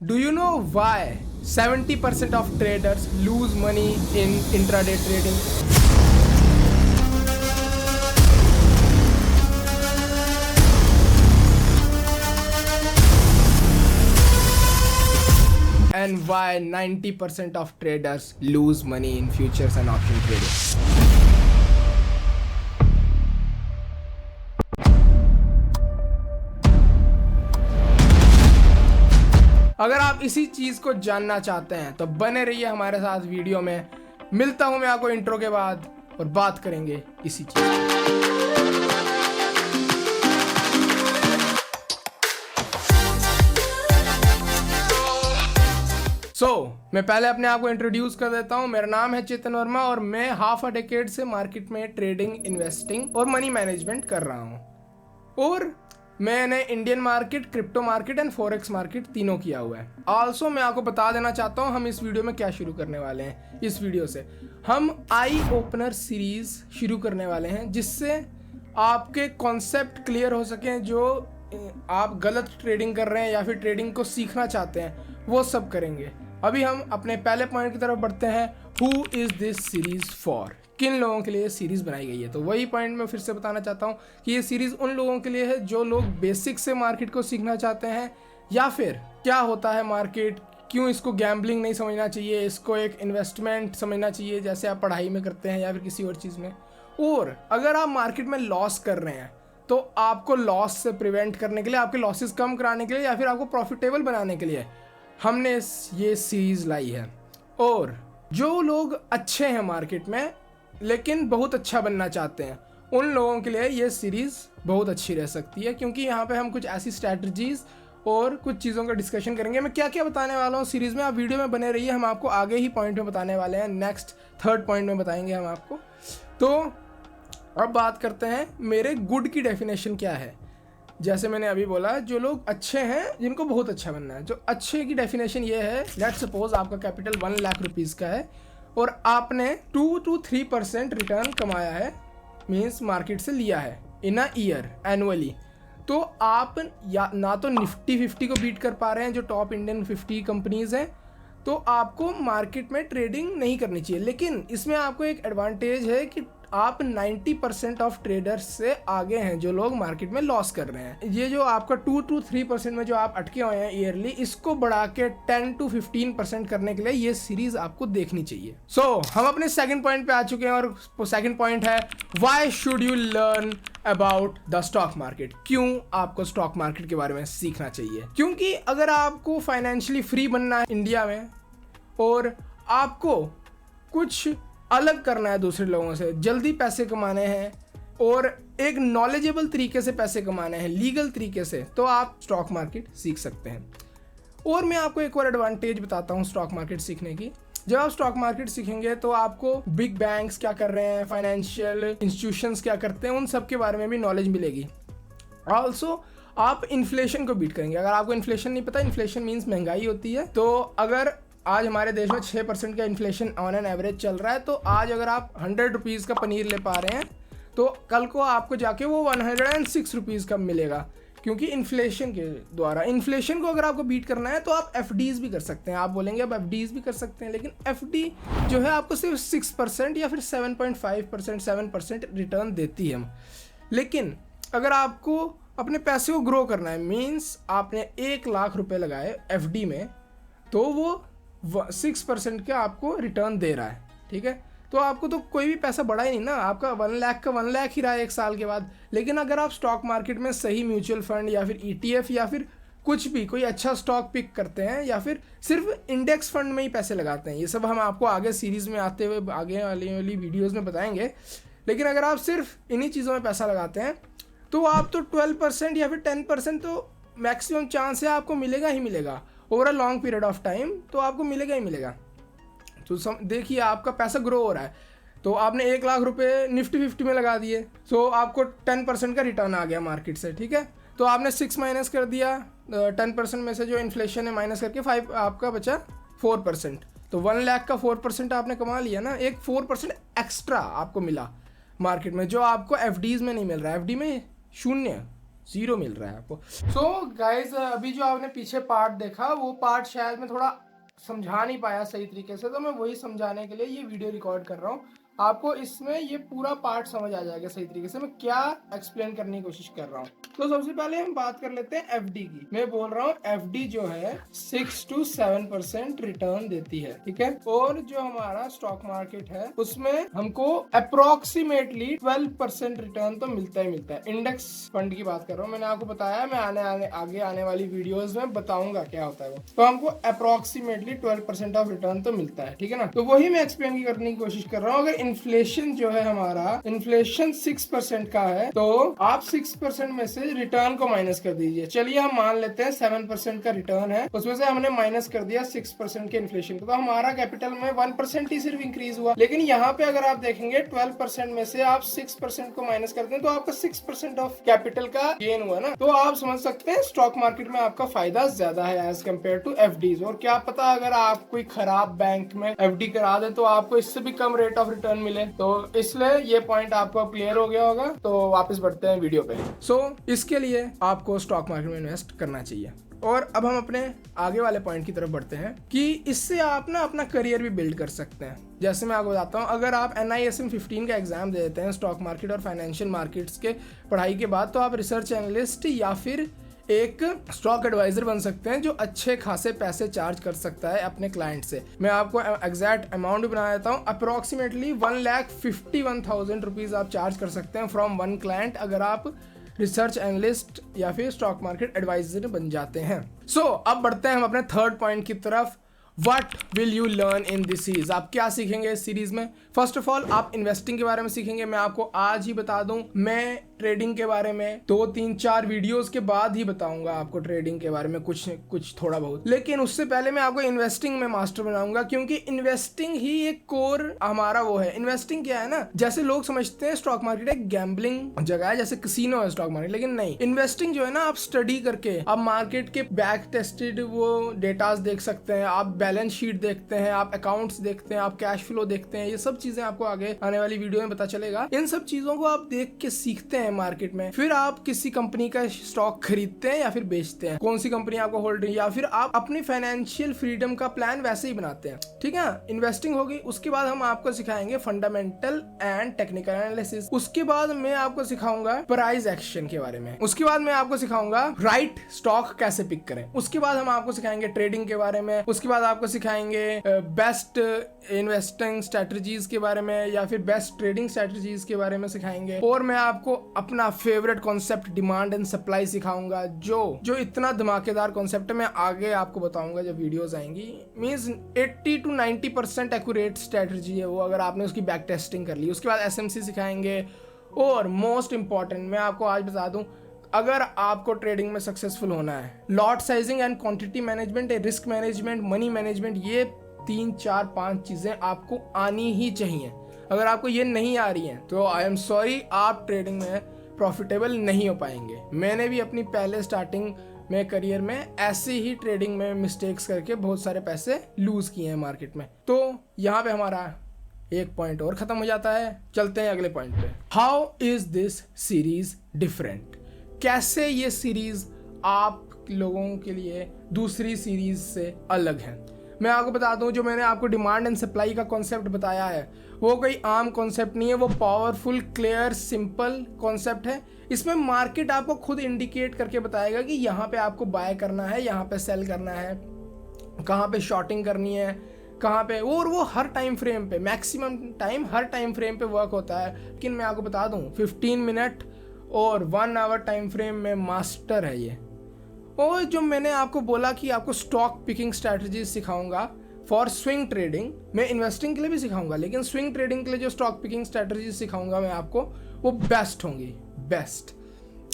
Do you know why 70% of traders lose money in intraday trading? And why 90% of traders lose money in futures and option trading? अगर आप इसी चीज को जानना चाहते हैं तो बने रहिए हमारे साथ वीडियो में। मिलता हूं मैं आपको इंट्रो के बाद और बात करेंगे इसी चीज मैं पहले अपने आप को इंट्रोड्यूस कर देता हूं। मेरा नाम है चेतन वर्मा और मैं हाफ अ डेकेड से मार्केट में ट्रेडिंग, इन्वेस्टिंग और मनी मैनेजमेंट कर रहा हूं। और मैंने Indian market, crypto market and forex market तीनों किया हुआ है। ऑल्सो मैं आपको बता देना चाहता हूँ हम इस वीडियो में क्या शुरू करने वाले हैं। इस वीडियो से हम आई ओपनर सीरीज शुरू करने वाले हैं जिससे आपके कॉन्सेप्ट क्लियर हो सकें। जो आप गलत ट्रेडिंग कर रहे हैं या फिर ट्रेडिंग को सीखना चाहते हैं वो सब करेंगे। अभी हम अपने पहले पॉइंट की तरफ बढ़ते हैं। Who is this series for? किन लोगों के लिए सीरीज़ बनाई गई है? तो वही पॉइंट मैं फिर से बताना चाहता हूँ कि ये सीरीज़ उन लोगों के लिए है जो लोग बेसिक से मार्केट को सीखना चाहते हैं, या फिर क्या होता है मार्केट, क्यों इसको गैम्बलिंग नहीं समझना चाहिए, इसको एक इन्वेस्टमेंट समझना चाहिए जैसे आप पढ़ाई में करते हैं या फिर किसी और चीज़ में। और अगर आप मार्केट में लॉस कर रहे हैं तो आपको लॉस से प्रिवेंट करने के लिए, आपके लॉसेस कम कराने के लिए या फिर आपको प्रॉफिटेबल बनाने के लिए हमने ये सीरीज़ लाई है। और जो लोग अच्छे हैं मार्केट में लेकिन बहुत अच्छा बनना चाहते हैं उन लोगों के लिए ये सीरीज़ बहुत अच्छी रह सकती है, क्योंकि यहाँ पे हम कुछ ऐसी स्ट्रैटेजीज़ और कुछ चीज़ों का डिस्कशन करेंगे। मैं क्या क्या बताने वाला हूँ सीरीज़ में, आप वीडियो में बने रहिए। हम आपको आगे ही पॉइंट में बताने वाले हैं, नेक्स्ट थर्ड पॉइंट में बताएंगे हम आपको। तो अब बात करते हैं मेरे गुड की डेफिनेशन क्या है। जैसे मैंने अभी बोला, जो लोग अच्छे हैं जिनको बहुत अच्छा बनना है, जो अच्छे की डेफिनेशन ये है, लेट्स सपोज आपका कैपिटल 1 लाख रुपीज़ का है और आपने 2 to 3% रिटर्न कमाया है, मीन्स मार्केट से लिया है इन अ ईयर एनुअली। तो आप या ना तो निफ्टी 50 को बीट कर पा रहे हैं जो टॉप इंडियन 50 कंपनीज हैं, तो आपको मार्केट में ट्रेडिंग नहीं करनी चाहिए। लेकिन इसमें आपको एक एडवांटेज है कि आप 90% ऑफ ट्रेडर्स से आगे हैं जो लोग मार्केट में लॉस कर रहे हैं। ये जो आपका 2 to 3% में जो आप अटके हुए हैं ईयरली, इसको बढ़ा के 10 to 15% करने के लिए ये सीरीज आपको देखनी चाहिए। हम अपने सेकंड पॉइंट पे आ चुके हैं और सेकंड पॉइंट है why should you learn about the stock market? क्यों आपको स्टॉक मार्केट के बारे में सीखना चाहिए? क्योंकि अगर आपको फाइनेंशियली फ्री बनना है इंडिया में और आपको कुछ अलग करना है दूसरे लोगों से, जल्दी पैसे कमाने हैं और एक नॉलेजेबल तरीके से पैसे कमाने हैं, लीगल तरीके से, तो आप स्टॉक मार्केट सीख सकते हैं। और मैं आपको एक और एडवांटेज बताता हूँ स्टॉक मार्केट सीखने की। जब आप स्टॉक मार्केट सीखेंगे तो आपको बिग बैंक्स क्या कर रहे हैं, फाइनेंशियल इंस्टीट्यूशंस क्या करते हैं, उन सब के बारे में भी नॉलेज मिलेगी। ऑल्सो आप इन्फ्लेशन को बीट करेंगे। अगर आपको इन्फ्लेशन नहीं पता, इन्फ्लेशन मीन्स महंगाई होती है। तो अगर आज हमारे देश में 6% का इन्फ्लेशन ऑन एन एवरेज चल रहा है, तो आज अगर आप 100 रुपीज़ का पनीर ले पा रहे हैं तो कल को आपको जाके वो 106 रुपीज़ का मिलेगा, क्योंकि इन्फ्लेशन के द्वारा। इन्फ्लेशन को अगर आपको बीट करना है तो आप एफडीज भी कर सकते हैं। आप बोलेंगे अब एफडीज भी कर सकते हैं, लेकिन एफडी जो है आपको सिर्फ 6% या फिर 7.5%, 7% रिटर्न देती है। लेकिन अगर आपको अपने पैसे को ग्रो करना है, मीन्स आपने 1 लाख रुपए लगाए एफडी में, तो वो 6% का आपको रिटर्न दे रहा है, ठीक है। तो आपको तो कोई भी पैसा बढ़ा ही नहीं ना, आपका 1 लाख का 1 लाख ही रहा है 1 साल के बाद। लेकिन अगर आप स्टॉक मार्केट में सही म्यूचुअल फंड या फिर ETF या फिर कुछ भी कोई अच्छा स्टॉक पिक करते हैं या फिर सिर्फ इंडेक्स फंड में ही पैसे लगाते हैं, ये सब हम आपको आगे सीरीज़ में आते हुए आगे वाली वीडियोज़ में बताएंगे। लेकिन अगर आप सिर्फ इन्हीं चीज़ों में पैसा लगाते हैं तो आप तो 12% या फिर 10% तो मैक्सिमम चांस है आपको मिलेगा ही मिलेगा over a long period of time, तो आपको मिलेगा ही मिलेगा। तो देखिए आपका पैसा ग्रो हो रहा है, तो आपने 1 लाख रुपए निफ्टी 50 में लगा दिए, तो आपको 10% का रिटर्न आ गया मार्केट से, ठीक है। तो आपने 6 माइनस कर दिया 10% में से, जो इन्फ्लेशन है माइनस करके 5, आपका बचा 4%। तो 1 लाख का 4% आपने कमा लिया ना, एक 4% एक्स्ट्रा आपको मिला मार्केट में, जो आपको एफडीज में नहीं मिल रहा है। एफडी में 0 मिल रहा है आपको। सो गाइज, अभी जो आपने पीछे पार्ट देखा वो पार्ट शायद मैं थोड़ा समझा नहीं पाया सही तरीके से, तो मैं वही समझाने के लिए ये वीडियो रिकॉर्ड कर रहा हूँ। आपको इसमें ये पूरा पार्ट समझ आ जाएगा सही तरीके से मैं क्या एक्सप्लेन करने की कोशिश कर रहा हूँ। तो सबसे पहले हम बात कर लेते हैं एफडी की। मैं बोल रहा हूँ एफडी जो है 6 to 7% रिटर्न देती है, ठीक है। और जो हमारा स्टॉक मार्केट है उसमें हमको अप्रोक्सीमेटली 12% रिटर्न तो मिलता ही मिलता है। इंडेक्स फंड की बात कर रहा हूँ, मैंने आपको बताया, मैं आगे आने वाली वीडियोस में बताऊंगा क्या होता है वो। तो हमको अप्रोक्सीमेटली 12% ऑफ रिटर्न तो मिलता है, ठीक है ना। तो वही मैं एक्सप्लेन करने की कोशिश कर रहा हूँ। अगर इन्फ्लेशन जो है हमारा, इन्फ्लेशन 6% का है तो आप 6% में से रिटर्न को माइनस कर दीजिए। चलिए हम मान लेते हैं 7% का रिटर्न है, उसमें से हमने माइनस कर दिया 6% के इन्फ्लेशन को, तो हमारा कैपिटल में 1% ही सिर्फ इंक्रीज हुआ। लेकिन यहाँ पे अगर आप देखेंगे 12% में से आप 6% को माइनस करते हैं तो आपका 6% ऑफ कैपिटल का गेन हुआ ना। तो आप समझ सकते हैं स्टॉक मार्केट में आपका फायदा ज्यादा है एज कम्पेयर टू एफडीज। और क्या पता अगर आप कोई खराब बैंक में एफडी करा दे तो आपको इससे भी कम रेट ऑफ रिटर्न मिले। तो इसलिए ये पॉइंट आपको क्लियर हो गया होगा। तो वापस बढ़ते हैं वीडियो पे। इसके लिए आपको स्टॉक मार्केट में इन्वेस्ट करना चाहिए। और अब हम अपने आगे वाले पॉइंट की तरफ बढ़ते हैं कि इससे आप ना अपना करियर भी बिल्ड कर सकते हैं। जैसे मैं आपको बताता हूँ, अगर आप NISM 15 का एग्जाम दे देते हैं स्टॉक मार्केट और फाइनेंशियल मार्केट्स के पढ़ाई के बाद, तो आप रिसर्च एनालिस्ट या फिर एक स्टॉक एडवाइजर बन सकते हैं जो अच्छे खासे पैसे चार्ज कर सकता है अपने क्लाइंट से। मैं आपको एग्जैक्ट अमाउंट भी बना देता हूँ। अप्रोक्सीमेटली 1,51,000 रुपीज आप चार्ज कर सकते हैं फ्रॉम वन क्लाइंट अगर आप रिसर्च एनालिस्ट या फिर स्टॉक मार्केट एडवाइजर बन जाते हैं। अब बढ़ते हैं हम अपने थर्ड पॉइंट की तरफ। What will you learn in this series? आप क्या सीखेंगे इस सीरीज में? फर्स्ट ऑफ ऑल आप इन्वेस्टिंग के बारे में सीखेंगे। मैं आपको आज ही बता दूं, मैं ट्रेडिंग के बारे में 2-3-4 वीडियोस के बाद ही बताऊंगा आपको ट्रेडिंग के बारे में कुछ थोड़ा बहुत। लेकिन उससे पहले मैं आपको इन्वेस्टिंग में मास्टर बनाऊंगा, क्योंकि इन्वेस्टिंग ही एक कोर हमारा वो है। इन्वेस्टिंग क्या है ना, जैसे लोग समझते हैं स्टॉक मार्केट एक गैम्बलिंग जगह है, जैसे कसिनो है स्टॉक मार्केट, लेकिन नहीं। इन्वेस्टिंग जो है ना, आप स्टडी करके आप मार्केट के बैक टेस्टेड वो डेटास देख सकते हैं, आप बैलेंस शीट देखते हैं, आप अकाउंट्स देखते हैं, आप कैश फ्लो देखते हैं। ये सब चीजें आपको आगे आने वाली वीडियो में पता चलेगा। इन सब चीजों को आप देख के सीखते हैं मार्केट में, फिर आप किसी कंपनी का स्टॉक खरीदते हैं या फिर बेचते हैं, कौन सी कंपनी आपको होल्ड है, या फिर आप अपनी फाइनेंशियल फ्रीडम का प्लान वैसे ही बनाते हैं, ठीक है। इन्वेस्टिंग होगी, उसके बाद हम आपको सिखाएंगे फंडामेंटल एंड टेक्निकल एनालिसिस। उसके बाद मैं आपको सिखाऊंगा प्राइस एक्शन के बारे में। उसके बाद मैं आपको सिखाऊंगा राइट स्टॉक कैसे पिक करें। उसके बाद हम आपको सिखाएंगे ट्रेडिंग के बारे में। उसके बाद आपको सिखाएंगे बेस्ट इन्वेस्टिंग स्ट्रेटजीज के बारे में या फिर बेस्ट ट्रेडिंग स्ट्रेटजीज के बारे में सिखाएंगे। और मैं आपको अपना favourite concept demand and supply सिखाऊंगा, जो इतना धमाकेदार कॉन्सेप्ट है। मैं आगे आपको बताऊंगा जब वीडियोस आएंगी। मींस 80 to 90% एक्यूरेट स्ट्रेटजी है वो, अगर आपने उसकी बैक टेस्टिंग कर ली। उसके बाद SMC सिखाएंगे। और मोस्ट इंपॉर्टेंट मैं आपको आज बता दूं, अगर आपको ट्रेडिंग में सक्सेसफुल होना है, lot sizing and quantity management, risk management, money management, ये 3-4-5 चीजें आपको आनी ही चाहिए। अगर आपको ये नहीं आ रही हैं तो आई एम सॉरी, आप ट्रेडिंग में प्रॉफिटेबल नहीं हो पाएंगे। मैंने भी अपनी पहले स्टार्टिंग में करियर में ऐसे ही ट्रेडिंग में मिस्टेक्स करके बहुत सारे पैसे लूज किए हैं मार्केट में। तो यहाँ पे हमारा एक पॉइंट और खत्म हो जाता है। चलते हैं अगले पॉइंट पे। How is this series different? कैसे ये सीरीज आप लोगों के लिए दूसरी सीरीज से अलग है? मैं आपको बता दूं, जो मैंने आपको डिमांड एंड सप्लाई का कॉन्सेप्ट बताया है वो कोई आम कॉन्सेप्ट नहीं है, वो पावरफुल, क्लियर, सिंपल कॉन्सेप्ट है। इसमें मार्केट आपको खुद इंडिकेट करके बताएगा कि यहाँ पे आपको बाय करना है, यहाँ पे सेल करना है, कहाँ पे शॉर्टिंग करनी है, कहाँ पे। और वो हर टाइम फ्रेम पे, मैक्सिमम टाइम हर टाइम फ्रेम पे वर्क होता है। लेकिन मैं आपको बता दूं 15 मिनट और 1 आवर टाइम फ्रेम में मास्टर है ये। और जो मैंने आपको बोला कि आपको स्टॉक पिकिंग स्ट्रैटेजी सिखाऊंगा फॉर स्विंग ट्रेडिंग, मैं इन्वेस्टिंग के लिए भी सिखाऊंगा, लेकिन स्विंग ट्रेडिंग के लिए जो स्टॉक पिकिंग स्ट्रैटेजी सिखाऊंगा मैं आपको, वो बेस्ट होंगी। बेस्ट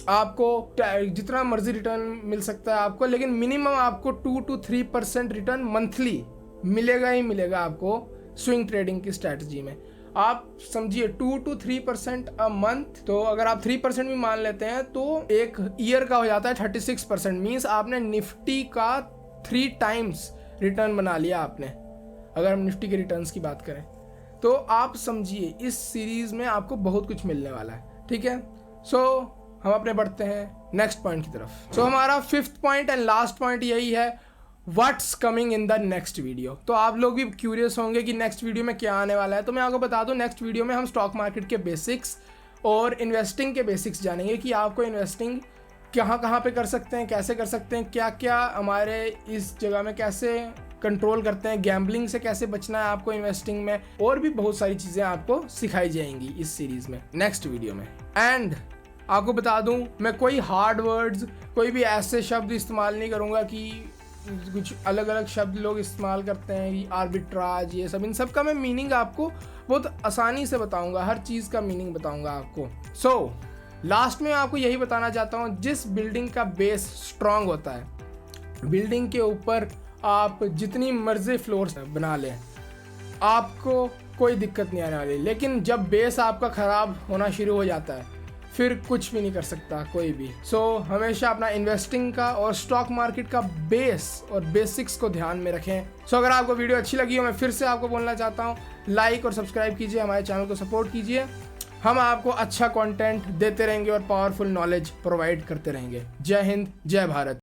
आपको जितना मर्जी रिटर्न मिल सकता है आपको, लेकिन मिनिमम आपको 2 to 3% रिटर्न मंथली मिलेगा ही मिलेगा आपको स्विंग ट्रेडिंग की स्ट्रैटेजी में। आप समझिए 2 to 3% अ मंथ, तो अगर आप 3% भी मान लेते हैं तो एक ईयर का हो जाता है 36%। मीन्स आपने निफ्टी का 3 times रिटर्न बना लिया आपने, अगर हम निफ्टी के रिटर्न्स की बात करें तो। आप समझिए इस सीरीज में आपको बहुत कुछ मिलने वाला है, ठीक है। सो हम अपने बढ़ते हैं नेक्स्ट पॉइंट की तरफ। सो हमारा 5th point and last point यही है, what's coming in the next video. तो आप लोग भी क्यूरियस होंगे कि नेक्स्ट वीडियो में क्या आने वाला है। तो मैं आपको बता दूं, नेक्स्ट वीडियो में हम स्टॉक मार्केट के बेसिक्स और इन्वेस्टिंग के बेसिक्स जानेंगे कि आपको इन्वेस्टिंग कहाँ पे कर सकते हैं, कैसे कर सकते हैं, क्या क्या हमारे इस जगह में कैसे कंट्रोल करते हैं, गैम्बलिंग से कैसे बचना है आपको इन्वेस्टिंग में, और भी बहुत सारी चीज़ें आपको सिखाई जाएंगी इस सीरीज़ में नेक्स्ट वीडियो में। एंड आपको बता दूं, मैं कोई हार्ड वर्ड्स, कोई भी ऐसे शब्द इस्तेमाल नहीं करूंगा कि कुछ अलग अलग शब्द लोग इस्तेमाल करते हैं, आर्बिट्राज, ये सब, इन सब का मैं मीनिंग आपको बहुत आसानी से बताऊंगा, हर चीज़ का मीनिंग बताऊंगा आपको। सो लास्ट में आपको यही बताना चाहता हूँ, जिस बिल्डिंग का बेस स्ट्रांग होता है, बिल्डिंग के ऊपर आप जितनी मर्जी फ्लोर्स बना लें, आपको कोई दिक्कत नहीं आने वाली। लेकिन जब बेस आपका ख़राब होना शुरू हो जाता है, फिर कुछ भी नहीं कर सकता कोई भी। सो हमेशा अपना इन्वेस्टिंग का और स्टॉक मार्केट का बेस और बेसिक्स को ध्यान में रखें। सो अगर आपको वीडियो अच्छी लगी हो, मैं फिर से आपको बोलना चाहता हूँ, लाइक और सब्सक्राइब कीजिए, हमारे चैनल को सपोर्ट कीजिए। हम आपको अच्छा कंटेंट देते रहेंगे और पावरफुल नॉलेज प्रोवाइड करते रहेंगे। जय हिंद, जय भारत।